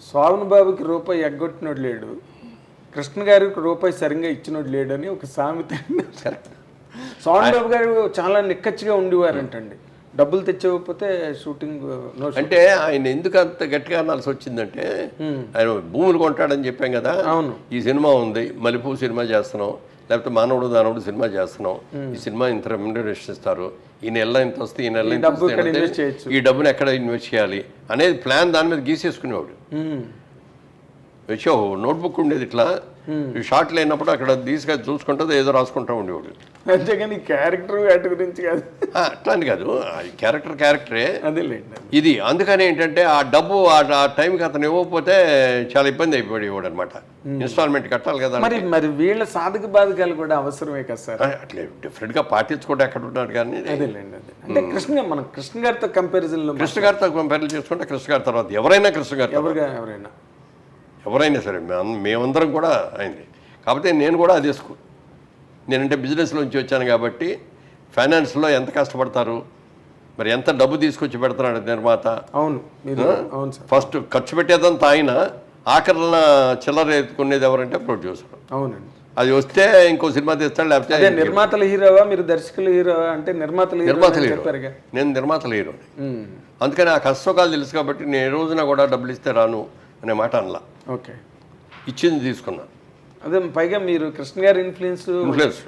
శోభన్ బాబుకి రూపాయి ఎగ్గొట్టినోడు లేడు, కృష్ణ గారికి రూపాయి సరిగ్గా ఇచ్చినోడు లేడు అని ఒక సామెత. శోభన్ బాబు గారు చాలా నిక్కచ్చిగా ఉండేవారంటండి, డబ్బులు తెచ్చకపోతే షూటింగ్ అంటే ఆయన ఎందుకు అంత గట్టిగా అనాల్సి వచ్చిందంటే ఆయన భూములు కొంటాడని చెప్పాం కదా. అవును, ఈ సినిమా ఉంది, మల్లెపూ సినిమా చేస్తున్నాం, లేకపోతే మానవుడు దానవుడు సినిమా చేస్తున్నాం, ఈ సినిమా ఇంత రెమ్యునరేషన్ ఇస్తారు, ఈ నెల ఇంత వస్తే ఈ నెల ఇంత వస్తే ఈ డబ్బును ఎక్కడ ఇన్వెస్ట్ చేయాలి అనేది ప్లాన్ దాని మీద గీసేసుకునేవాడు. వచ్చో నోట్బుక్ ఉండేది ఇట్లా, షార్ట్ లేనప్పుడు అక్కడ తీసుకొని చూసుకుంటుంది ఏదో రాసుకుంటూ ఉండేవాడు. అంతేగాని క్యారెక్టర్ వాటి గురించి కాదు, అట్లా అని కాదు, క్యారెక్టరే అదేలేండి ఇది. అందుకని ఏంటంటే ఆ డబ్బు ఆ టైంకి అతను ఇవ్వకపోతే చాలా ఇబ్బంది అయిపోయేవాడు అనమాట. ఇన్స్టాల్మెంట్ కట్టాలి కదా. మరి వీళ్ళ సాధక బాధకాలు కూడా అవసరమే కదా సార్. అట్లే డిఫరెంట్గా పాటించుకుంటే ఎక్కడ ఉంటాడు కానీ. అదేలేండి అదే అంటే మనం కృష్ణ గారితో కంపారిజన్లో, కృష్ణ గారితో కంపేర్ చేసుకుంటే కృష్ణ గారి తర్వాత ఎవరైనా కృష్ణ గారు ఎవరైనా సరే మేమందరం కూడా అయింది. కాకపోతే నేను కూడా అదే స్కూల్, నేనంటే బిజినెస్లోంచి వచ్చాను కాబట్టి ఫైనాన్స్లో ఎంత కష్టపడతారు, మరి ఎంత డబ్బు తీసుకొచ్చి పెడతాడు నిర్మాత. అవును అవును సార్. ఫస్ట్ ఖర్చు పెట్టేదంతా ఆయన, ఆఖరణ చిల్లర ఎత్తుకునేది ఎవరంటే ప్రొడ్యూసర్. అవునండి, అది వస్తే ఇంకో సినిమా తీస్తాడు, లేకపోతే నిర్మాతల హీరోవా మీరు దర్శకుల హీరోవా అంటే నిర్మాతల హీరో. నేను నిర్మాతల హీరోని, అందుకని ఆ కష్టకాలు తెలుసు కాబట్టి నేను ఏ రోజున కూడా డబ్బులు ఇస్తే రాను అనే మాట అనలా. ఓకే, ఇచ్చింది తీసుకున్నా. అదే పైగా మీరు కృష్ణ గారి ఇన్ఫ్లుయెన్స్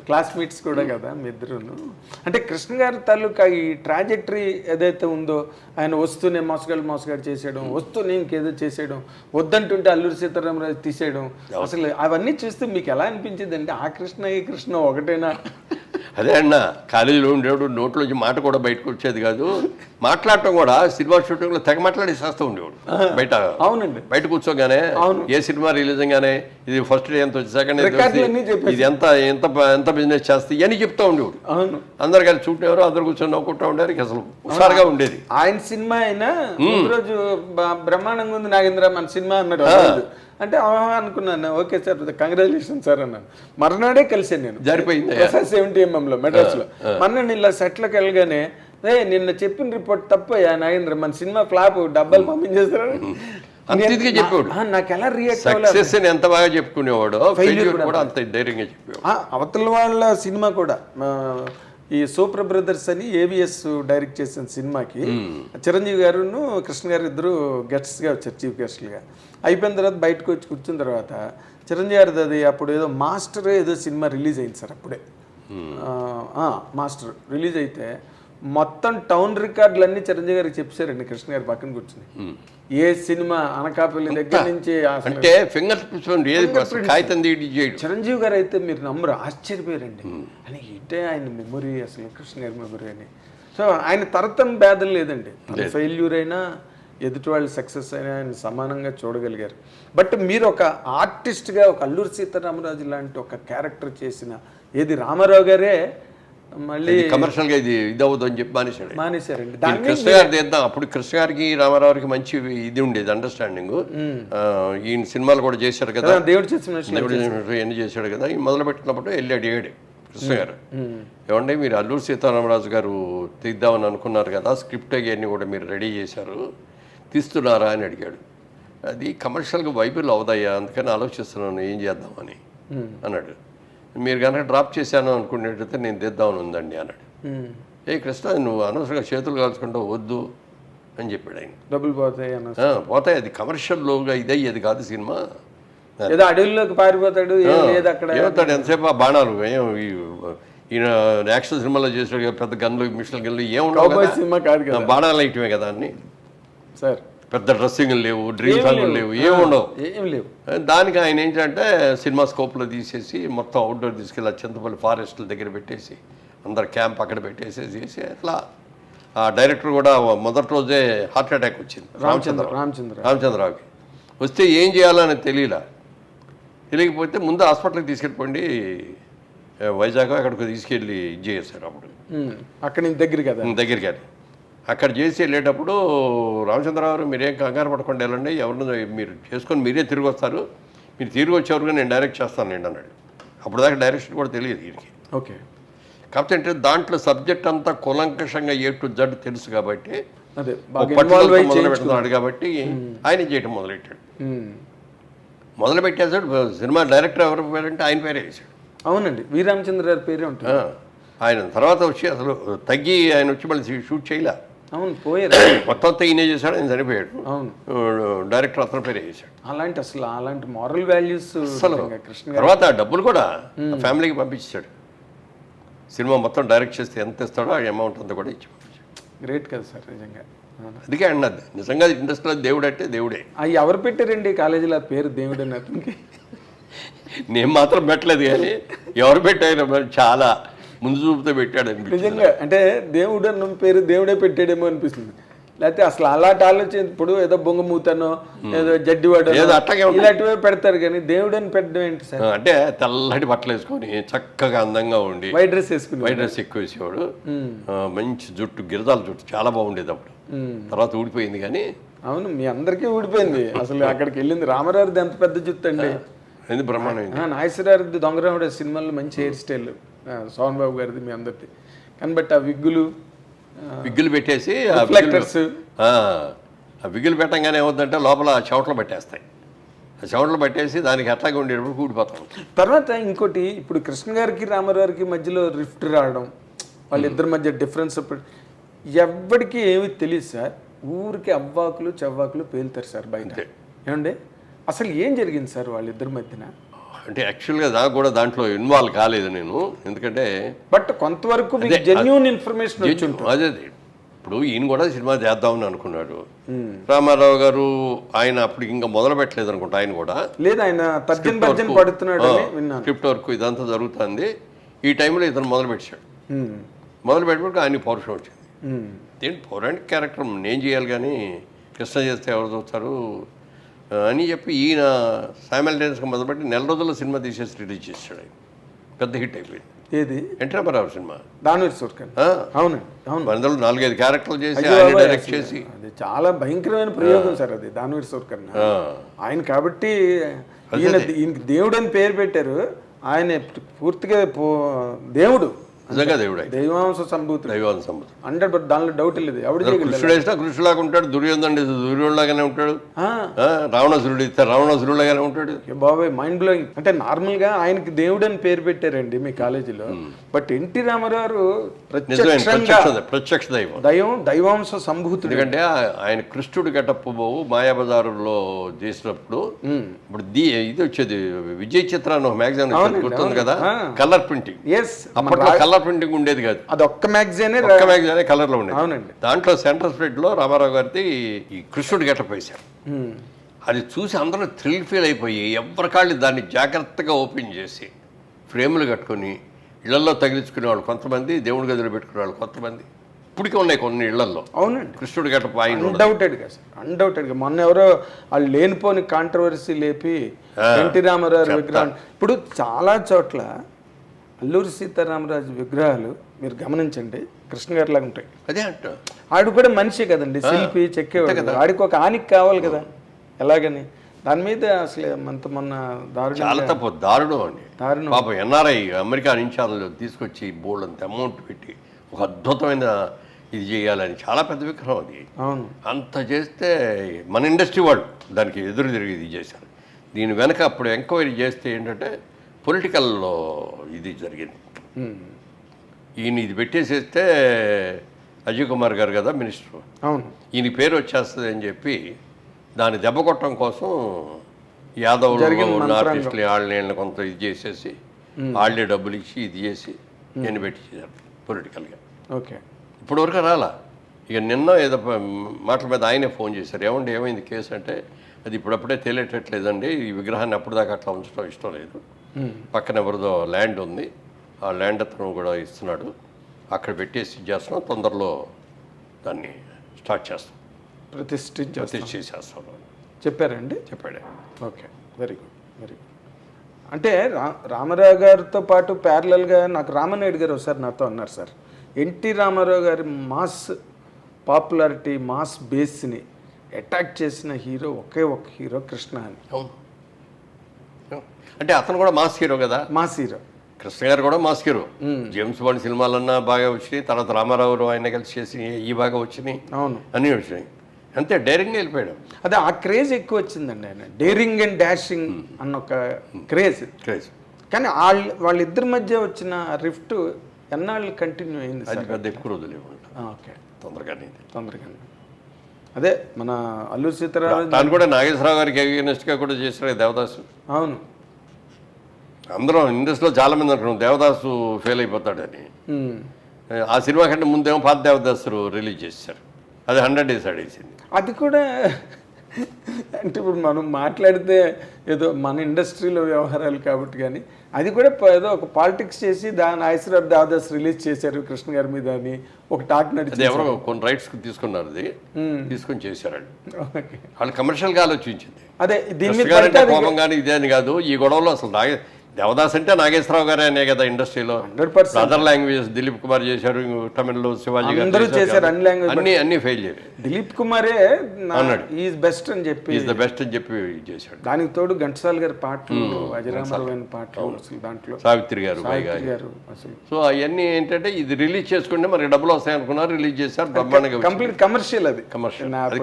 క్లాస్మేట్స్ కూడా కదా మీ ఇద్దరును. అంటే కృష్ణ గారి తాలూకా ఈ ట్రాజెక్టరీ ఏదైతే ఉందో, ఆయన వస్తూనే మోసగాడు చేసేయడం, వస్తూనే ఇంకేదో చేసేయడం, వద్దంటుంటే అల్లూరి సీతారామరాజు తీసేయడం, అసలు అవన్నీ చూస్తే మీకు ఎలా అనిపించింది అంటే ఆ కృష్ణ ఈ కృష్ణ ఒకటేనా? అదే అన్న, కాలేజీలో ఉండేవాడు, నోట్లోంచి మాట కూడా బయటకు వచ్చేది కాదు, మాట్లాడటం కూడా సినిమా షూటింగ్లో తెగ మాట్లాడేసేస్తూ ఉండేవాడు బయట. అవునండి, బయట కూర్చోగానే ఏ సినిమా రిలీజ్ గానే ఇది ఫస్ట్ డే ఎంత వచ్చి, సెకండ్ డే ఇది ఎంత ఎంత ఎంత బిజినెస్ చేస్తే ఇవన్నీ చెప్తూ ఉండేవాడు. అవును, అందరు కలిసి చూడేవారు, అందరు కూర్చొని నవ్వుకుంటూ ఉండేవారు, అసలు హుషారుగా ఉండేది. ఆయన సినిమా అయినా రోజు బ్రహ్మాండంగా ఉంది నాగేంద్ర మన సినిమా అన్నాడు అంటే అనుకున్నాను, ఓకే సార్ కంగ్రాచులేషన్ సార్ అన్నాను. మర్నాడే కలిసాను నేను, జరిపోయింది 70mm మెడ్రాస్లో. మొన్న ఇలా సెట్లకు వెళ్ళగానే నిన్న చెప్పిన రిపోర్ట్ తప్పయ్యా నాగేంద్ర, మన సినిమా ఫ్లాప్, డబ్బాలు పంపించేస్తారు చెప్పాడు. నాకు ఎలా రియాక్ట్ అవ్వాలి, ఎంత బాగా చెప్పుకునేవాడు, అంత ధైర్యంగా చెప్పేవాడు. అవతల వాళ్ళ సినిమా కూడా ఈ సూపర్ బ్రదర్స్ అని ఏవిఎస్ డైరెక్ట్ చేసిన సినిమాకి చిరంజీవి గారును కృష్ణ గారు ఇద్దరు గెస్ట్స్గా వచ్చారు, చీఫ్ గెస్ట్లుగా. అయిపోయిన తర్వాత బయటకు వచ్చి కూర్చున్న తర్వాత చిరంజీవి గారిది అది అప్పుడు ఏదో మాస్టర్ ఏదో సినిమా రిలీజ్ అయింది సార్. అప్పుడే మాస్టర్ రిలీజ్ అయితే మొత్తం టౌన్ రికార్డులన్నీ చిరంజీవి గారికి చెప్పారండి కృష్ణ గారి పక్కన కూర్చుని. ఏ సినిమా అనకాపల్లి దగ్గర నుంచి అంటే చిరంజీవి గారు అయితే మీరు నమ్మరు, ఆశ్చర్యపోయారండి. అని ఇటే ఆయన మెమొరీ, అసలు కృష్ణ గారి మెమొరీ అని. సో ఆయన తరతన భేదం లేదండి, ఫెయిల్యూర్ అయినా ఎదుటి వాళ్ళు సక్సెస్ అయినా ఆయన సమానంగా చూడగలిగారు. బట్ మీరు ఒక ఆర్టిస్ట్గా ఒక అల్లూరి సీతారామరాజు లాంటి ఒక క్యారెక్టర్ చేసిన ఏది రామారావు గారే మళ్ళీ కమర్షియల్గా ఇది అవుతుందని చెప్పి మానేశారండి. కృష్ణ గారు తీద్దాం, అప్పుడు కృష్ణ గారికి రామారావుకి మంచి ఇది ఉండేది, అండర్స్టాండింగ్. ఈయన సినిమాలు కూడా చేశాడు కదా, దేవుడు ఎన్ని చేశాడు కదా. ఈ మొదలు పెట్టినప్పుడు వెళ్ళి అడిగాడు కృష్ణ గారు, ఏమంటే మీరు అల్లూరి సీతారామరాజు గారు తీద్దామని అనుకున్నారు కదా, స్క్రిప్ట్ అవన్నీ కూడా మీరు రెడీ చేశారు, తీస్తున్నారా అని అడిగాడు. అది కమర్షియల్గా వైబుల్ అవుతాయా, అందుకని ఆలోచిస్తున్నాను ఏం చేద్దామని అన్నాడు. మీరు కనుక డ్రాప్ చేశాను అనుకునేటైతే నేను తీద్దామని ఉందండి అన్నాడు. ఏ కృష్ణ నువ్వు అనవసరంగా చేతులు కాల్చుకుంటావు, వద్దు అని చెప్పాడు ఆయన. డబ్బులు పోతాయి, అది కమర్షియల్గా ఇదయ్యేది కాదు సినిమా. ఏదో అడవుల్లోకి పారిపోతాడు, ఏమవుతాడు ఎంతసేపు ఆ బాణాలు, ఈయన యాక్షన్ సినిమాలో చేసాడు పెద్ద గన్లు మిషన్ గన్లు ఏముండవు, బాణాలు వేయటమే కదా అన్ని సార్. పెద్ద డ్రెస్సింగ్ లేవు, డ్రీమ్ సాంగ్లు లేవు, ఏముండవు, ఏం లేవు. దానికి ఆయన ఏంటంటే సినిమా స్కోప్లో తీసేసి మొత్తం అవుట్డోర్ తీసుకెళ్ళి చింతపల్లి ఫారెస్ట్ల దగ్గర పెట్టేసి అందరు క్యాంప్ అక్కడ పెట్టేసేసి అట్లా. ఆ డైరెక్టర్ కూడా మొదటి రోజే హార్ట్ అటాక్ వచ్చింది రామచంద్రరావుకి. వస్తే ఏం చేయాలని తెలియకపోతే ముందు హాస్పిటల్కి తీసుకెళ్ళిపోండి, వైజాగ్ అక్కడికి తీసుకెళ్ళి ఇది చేశారు. అప్పుడు అక్కడి నుంచి దగ్గరికి అది అక్కడ చేసి వెళ్ళేటప్పుడు రామచంద్రరావు మీరేం కంగారు పడకుండా వెళ్ళండి, ఎవరిని మీరు చేసుకొని మీరే తిరిగి వస్తారు, మీరు తిరిగి వచ్చేవరకు నేను డైరెక్ట్ చేస్తానండి అన్నాడు. అప్పుడు దాకా డైరెక్షన్ కూడా తెలియదు వీరికి. ఓకే, కాకపోతే అంటే దాంట్లో సబ్జెక్ట్ అంతా కులంకషంగా A to Z తెలుసు కాబట్టి అదే పట్టుదలతో మొదలు పెడుతున్నాడు కాబట్టి ఆయన చేయటం మొదలెట్టాడు. మొదలు పెట్టేసాడు. సినిమా డైరెక్టర్ ఎవరు పేరంటే ఆయన పేరే వేసాడు. అవునండి, వి రామచంద్ర గారి పేరే ఉంటుంది. ఆయన తర్వాత వచ్చి అసలు తగ్గి ఆయన వచ్చి మళ్ళీ షూట్ చేయలే. అవును, పోయారు. మొత్తం అంతా ఈయనే చేశాడు, ఆయన చనిపోయాడు. అవును, డైరెక్టర్ అతని పేరే చేశాడు. అలాంటి మారల్ వాల్యూస్ అసలు కృష్ణ తర్వాత డబ్బులు కూడా ఫ్యామిలీకి పంపించాడు. సినిమా మొత్తం డైరెక్ట్ చేస్తే ఎంత ఇస్తాడో ఆ అమౌంట్ అంతా కూడా ఇచ్చి పంపించాడు. గ్రేట్ కదా సార్ నిజంగా. అందుకే అన్నది నిజంగా ఇండస్ట్రీలో దేవుడు అంటే దేవుడే. అవి ఎవరు పెట్టారండి కాలేజీలో ఆ పేరు దేవుడు అని అతనికి? నేను మాత్రం పెట్టలేదు, కానీ ఎవరు పెట్టారు చాలా ముందు చూపుతో పెట్టాడు అనిపించింది నిజంగా. అంటే దేవుడు అన్న పేరు దేవుడే పెట్టాడేమో అనిపిస్తుంది. లేకపోతే అసలు అలాంటి ఆలోచన ఇప్పుడు ఏదో బొంగమూతనో ఏదో జడ్డివాడో ఇలాంటివే పెడతారు, కానీ దేవుడు అని పెట్టడం ఏంటి సార్? అంటే తెల్లటి బట్టలు వేసుకొని చక్కగా అందంగా ఉండి వైట్ డ్రెస్ వేసుకుని, వైట్ డ్రెస్ ఎక్కువ వేసేవాడు. మంచి జుట్టు, గిరిజాల జుట్టు చాలా బాగుండేది అప్పుడు. తర్వాత ఊడిపోయింది కానీ. అవును, మీ అందరికీ ఊడిపోయింది. అసలు అక్కడికి వెళ్ళింది రామారావుది ఎంత పెద్ద జుట్టు అండి, ఎందుకు బ్రహ్మాండమైంది. నాగేశ్వరరావుది దొంగరాముడు సినిమాలో మంచి హెయిర్ స్టైల్, సోహన్ బాబు గారిది మీ అందరిది. కానీ బట్ ఆ విగ్గులు పెట్టేసి రిఫ్లెక్టర్స్, ఆ విగ్గులు పెట్టంగానే ఏమవుతుందంటే లోపల చెవటలు పట్టేస్తాయి. ఆ చెవటలు పట్టేసి దానికి అట్లాగే ఉండేటప్పుడు కూడిపోతాం. తర్వాత ఇంకోటి, ఇప్పుడు కృష్ణ గారికి రామారావుకి మధ్యలో రిఫ్ట్ రావడం, వాళ్ళిద్దరి మధ్య డిఫరెన్స్ ఎవ్వడికి ఏమి తెలియదు సార్. ఊరికి అవ్వాకులు చెవ్వాకులు పేలుతారు సార్ బయట. ఏమండి అసలు ఏం జరిగింది సార్ వాళ్ళిద్దరి మధ్యన? అంటే యాక్చువల్గా నాకు కూడా దాంట్లో ఇన్వాల్వ్ కాలేదు నేను, ఎందుకంటే బట్ కొంతవరకు జెన్యూన్ ఇన్ఫర్మేషన్ వచ్చి ఉంటుంది. అదే ఇప్పుడు ఈయన కూడా సినిమా చేద్దామని అనుకున్నాడు. రామారావు గారు ఆయన అప్పుడు ఇంకా మొదలు పెట్టలేదు అనుకుంటా. ఆయన కూడా లేదు, ఆయన పడుతున్నాడు, స్క్రిప్ట్ వర్క్ ఇదంతా జరుగుతుంది. ఈ టైంలో ఇతను మొదలు పెట్టాడు. మొదలు పెట్టినప్పుడు ఆయనకి పౌరుషం వచ్చింది. ఏంటి పౌరాణిక క్యారెక్టర్ నేను చేయాలి కానీ కృష్ణ చేస్తే ఎవరు చూస్తారు అని చెప్పి ఈయన సైమల్టేనియస్గా మొదలుపెట్టి నెల రోజుల్లో సినిమా తీసేసి రిలీజ్ చేశాడు. ఆయన పెద్ద హిట్ అయిపోయింది. ఏది? ఎన్టీ రామారావు సినిమా దానవీర్ సూర్కర్. అవునండి, అవును. అందులో 4-5 క్యారెక్టర్లు చేసి ఆయన డైరెక్ట్ చేసి, అది చాలా భయంకరమైన ప్రయోగం సార్ అది దానవీర్ సూర్కర్. ఆయన కాబట్టి ఈయనకి దేవుడు అని పేరు పెట్టారు. ఆయన పూర్తిగా దేవుడు, నిజంగా దేవుడు, దైవాంశ సంభూతుడు. 100% దానిలో డౌట్ లేదు. ఎవడు కృష్ణుడు వేసినా కృష్ణులాగా ఉంటాడు, దుర్యోధనుడు దుర్యోధనులాగానే ఉంటాడు, రావణాసురుడు ఇస్తే రావణాసురుడులాగానే ఉంటాడు. బాబాయ్ మైండ్ బ్లోయింగ్. అంటే నార్మల్ గా ఆయనకి దేవుడు అని పేరు పెట్టారండి మీ కాలేజీలో, బట్ ఎన్టీ రామారావు ప్రత్యక్ష దైవాంశ సంభూతుడు. ఎందుకంటే ఆయన కృష్ణుడు గెటప్పు మాయాబజారులో చేసినప్పుడు, ఇప్పుడు ఇది వచ్చేది విజయ్ చిత్ర అని ఒక మ్యాగజైన్ గుర్తుంది కదా, కలర్ ప్రింటింగ్. అప్పట్లో కలర్ ప్రింటింగ్ ఉండేది కాదు, అది ఒక్క మ్యాగజైన్ కలర్ లో ఉండేది. అవునండి. దాంట్లో సెంటర్ స్ప్రెడ్ లో రామారావు గారిది ఈ కృష్ణుడు గెటప్ వేశారు. అది చూసి అందరూ థ్రిల్ ఫీల్ అయిపోయి ఎవరికాళ్ళు దాన్ని జాగ్రత్తగా ఓపెన్ చేసి ఫ్రేములు కట్టుకొని ఇళ్లలో తగిలించుకునేవాళ్ళు కొంతమంది, దేవుడి గదిలో పెట్టుకునేవాళ్ళు కొంతమంది. ఇప్పటికే ఉన్నాయి కొన్ని ఇళ్లలో. అవునండి, కృష్ణుడు గెటప్ ఆయన అన్డౌటెడ్గా సార్, అన్డౌటెడ్గా. మొన్న ఎవరో వాళ్ళు లేనిపోని కాంట్రవర్సీ లేపి ఎన్టీ రామారావు విగ్రహం, ఇప్పుడు చాలా చోట్ల అల్లూరి సీతారామరాజు విగ్రహాలు మీరు గమనించండి కృష్ణ గారి లాగా ఉంటాయి. అదే అంట, ఆడు కూడా మనిషి కదండి, శిల్పి చెక్కేవాడు కదా, ఆడికి ఒక ఆనికి కావాలి కదా. ఎలాగని దాని మీద అసలు మొన్న చాలా తప్పు, దారుణం అండి, దారుణం. పాపం ఎన్ఆర్ఐ అమెరికా నుంచి అందులో తీసుకొచ్చి బోల్డ్ అంత అమౌంట్ పెట్టి ఒక అద్భుతమైన ఇది చేయాలని, చాలా పెద్ద విగ్రహం అది. అవును, అంత చేస్తే మన ఇండస్ట్రీ వాళ్ళు దానికి ఎదురు తిరిగి ఇది చేశారు. దీని వెనక అప్పుడు ఎంక్వైరీ చేస్తే ఏంటంటే పొలిటికల్లో ఇది జరిగింది. ఈయన ఇది పెట్టేసేస్తే అజయ్ కుమార్ గారు కదా మినిస్టర్, అవును, ఈయన పేరు వచ్చేస్తుంది అని చెప్పి దాన్ని దెబ్బ కొట్టడం కోసం యాదవ్లు ఆర్టిస్టులు వాళ్ళని కొంత ఇది చేసేసి వాళ్ళే డబ్బులు ఇచ్చి ఇది చేసి నేను పెట్టించారు పొలిటికల్గా. ఓకే, ఇప్పటివరకు రాలా. ఇక నిన్న ఏదో మాటల మీద ఆయనే ఫోన్ చేశారు, ఏమైంది కేసు అంటే, అది ఇప్పుడప్పుడే తేలేటట్లేదండి, ఈ విగ్రహాన్ని అప్పటిదాకా అట్లా ఉంచడం ఇష్టం లేదు, పక్కన ఎవరిదో ల్యాండ్ ఉంది, ఆ ల్యాండ్ అతను కూడా ఇస్తున్నాడు, అక్కడ పెట్టేసి చేస్తున్నాం, తొందరలో దాన్ని స్టార్ట్ చేస్తాం, ప్రతిష్ఠించేస్తాం చెప్పారండి. చెప్పాడే. Okay, very good, very good. అంటే రామారావు గారితో పాటు ప్యారలల్గా నాకు రామనాయుడు గారు ఒకసారి నాతో అన్నారు సార్, ఎన్టీ రామారావు గారి మాస్ పాపులారిటీ, మాస్ బేస్ని అటాక్ చేసిన హీరో ఒకే ఒక హీరో కృష్ణ అని. అంటే అతను కూడా మాస్ హీరో కదా, మాస్ హీరో, కృష్ణ గారు కూడా మాస్ హీరో. జేమ్స్ బాండ్ సినిమాలన్నా బాగా వచ్చినాయి, తర్వాత రామారావు ఆయన కలిసి చేసి ఈ బాగా వచ్చినాయి, అవును అన్నీ వచ్చినాయి. అంతే డైరింగ్గా వెళ్ళిపోయాడు. అదే ఆ క్రేజ్ ఎక్కువ వచ్చిందండి, ఆయన డేరింగ్ అండ్ డాషింగ్ అన్న ఒక క్రేజ్. కానీ వాళ్ళిద్దరి మధ్య వచ్చిన రిఫ్ట్ ఎన్నాళ్ళు కంటిన్యూ అయింది? అది పెద్ద ఎక్కువ రోజులు ఇవ్వండి, ఓకే, తొందరగానే. అదే మన అల్లూరి సీతారామరాజు దాన్ని కూడా నాగేశ్వరరావు గారికి అగేనెస్ట్గా కూడా చేశారు దేవదాసు. అవును, అందరం ఇండస్ట్రీలో చాలా మంది అనుకున్నాం దేవదాసు ఫెయిల్ అయిపోతాడని. ఆ సినిమా కంటే ముందేమో పాత దేవదాసు రిలీజ్ చేశారు, అది 100 days ఆడేసింది. అది కూడా అంటే ఇప్పుడు మనం మాట్లాడితే ఏదో మన ఇండస్ట్రీలో వ్యవహారాలు కాబట్టి, కానీ అది కూడా ఏదో ఒక పాలిటిక్స్ చేసి దాని ఐశ్వర్య దాదాస్ రిలీజ్ చేశారు కృష్ణ గారి మీద అని ఒక టాక్ నడిచింది. ఎవరో కొన్ని రైట్స్ తీసుకున్నారు, అది తీసుకొని చేశారు వాళ్ళు కమర్షియల్గా ఆలోచించింది. అదే దీని మీద కోపం కానీ ఇదే అని కాదు. ఈ గొడవలో అసలు దేవదాస్ అంటే నాగేశ్వరరావు గారే అనే కదా ఇండస్ట్రీలో. 100% అదర్ లాంగ్వేజ్ దిలీప్ కుమార్ చేశారు, తమిళ్లో శివాజీ అందరూ చేశారు, అన్ని ఫెయిల్ చేయాలి. దిలీప్ కుమారే అన్నాడు ఈజ్ బెస్ట్ అని చెప్పి, ఈజ్ ద బెస్ట్ అని చెప్పి చేశాడు. దానికి తోడు ఘంటసాల గారి పాటలు, అజరామరావు పాటలు, అసలు దాంట్లో సావిత్రి గారు అసలు. సో అవన్నీ ఏంటంటే ఇది రిలీజ్ చేసుకుంటే మరి డబ్బులు వస్తాయి అనుకున్నారు, రిలీజ్ చేశారు బ్రహ్మాండంగా. కంప్లీట్ కమర్షియల్, అది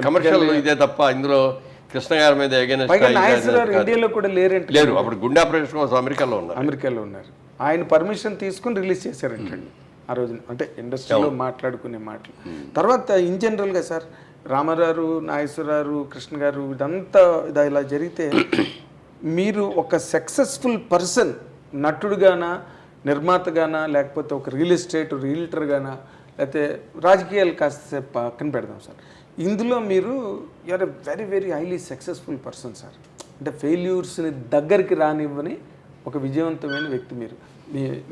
కమర్షియల్ ఇదే తప్ప ఇందులో కృష్ణ గారి మీద ఇండియాలో కూడా లేరు. అప్పుడు గుండె ఆపరేషన్ కోసం అమెరికాలో ఉన్నారు. ఆయన పర్మిషన్ తీసుకుని రిలీజ్ చేశారంటండి ఆ రోజున, అంటే ఇండస్ట్రీలో మాట్లాడుకునే మాటలు. తర్వాత ఇన్ జనరల్గా సార్ రామారావు, నాగేశ్వరరావు, కృష్ణ గారు ఇదంతా ఇలా జరిగితే మీరు ఒక సక్సెస్ఫుల్ పర్సన్, నటుడుగానా, నిర్మాతగానా, లేకపోతే ఒక రియల్ ఎస్టేట్ రియల్టర్గానా, లేకపోతే రాజకీయాలు కాస్త పక్కన పెడదాం సార్, ఇందులో మీరు you are a very very highly successful person sir. అంటే ఫెయిల్యూర్స్ని దగ్గరికి రానివ్వని ఒక విజయవంతమైన వ్యక్తి మీరు.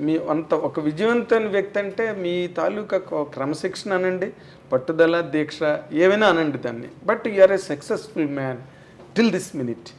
మీ అంత ఒక విజయవంతమైన వ్యక్తి అంటే మీ తాలూకా క్రమశిక్షణ అనండి, పట్టుదల, దీక్ష, ఏవైనా అనండి దాన్ని. But you are a successful man till this minute.